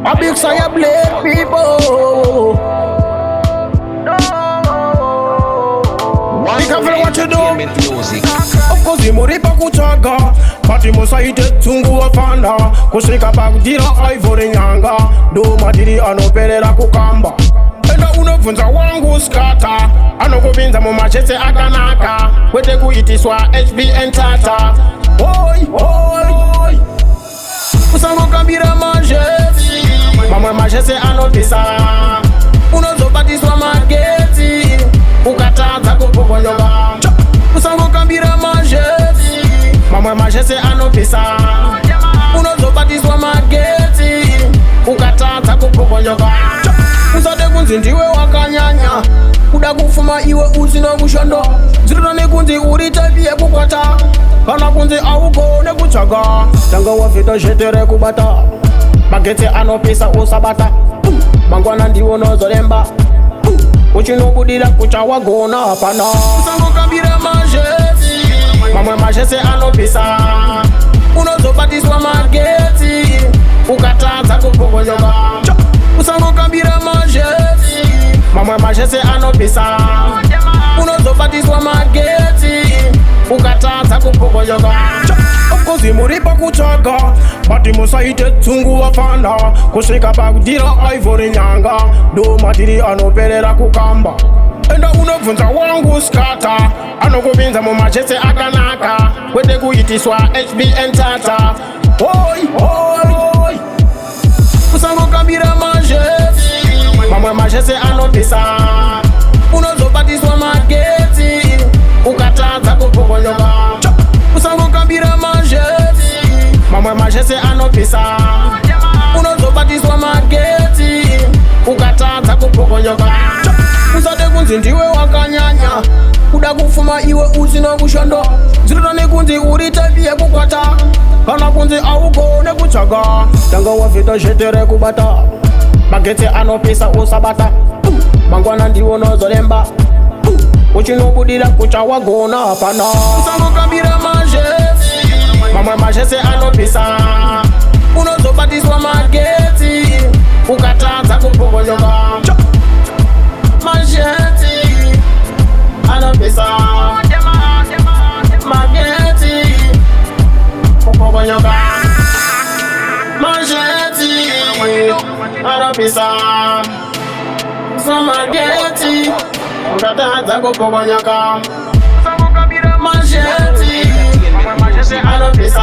A big sigh of black people. Be careful what you do. Of course the money pa kuchaga Pati mosaite tungu wafanda Kushika pa kudira ivory nyanga Do madiri anoperera kukamba Enda unofunza wangu skata Anokubinza mumachese akanaka Kwete kuitiswa HBN tata Oi, oi Kusango kambira majesi Mamwe majesi anopisa Unozobatiswa mageti Ukataza kupokonyoga Kusango kambira majesi Mamwe majesi anopisa Unozobatiswa mageti Ukataza kupokonyoga Usade kunzi ndiwe wakanyanya Kuda kufuma iwe uzino kushondo Zirudane kunzi uritabiye kukwata Kana kunzi awukone kuchaga Tanga wafita shetere kubata Bageti anopisa usabata Mangwana ndiwo nozolemba Uchinobudira kucha wagona hapana Kusango kambira majesi Mamwe majesi anopisa Unozobatiswa mageti Ukataza kupokonyoga Kusango kambira majesi Mamwe majesi anopisa Unozobatiswa mageti Ukataza kupokonyoga Of course imuripa kuchaga Pati mosaite tungu wafanda Kushika pa kudira ivory nyanga Do madiri anoperera kukamba Enda unofunza wangu skata Anokubinza mumachese akanaka Kwete kuitiswa HBN tata Oi, oi Kusango kambira majesi Mamwe majesi anopisa Unozobatiswa mageti Ukataza kupokonyoga Kusango kambira majesi Mamwe majesi anopisa Unozobatiswa mageti Ukataza kupokonyoga Usade kunzi ndiwe wakanyanya Kuda kufuma iwe uzino kushondo Zirudane kunzi uritabiye kukwata Kana kunzi awukone kuchaga Tanga wafita shetere kubata Bageti anopisa usabata Mangwana ndiwo nozolemba Uchinobudira kucha wagona hapana Kusango kambira majesi Mamwe majesi anopisa Unozobatiswa mageti Ukataza kupokonyoga Majeti anopisa Mageti kupokonyoga Majeti anopisa Mageti Ukataza kupokonyoga Majeti anopisa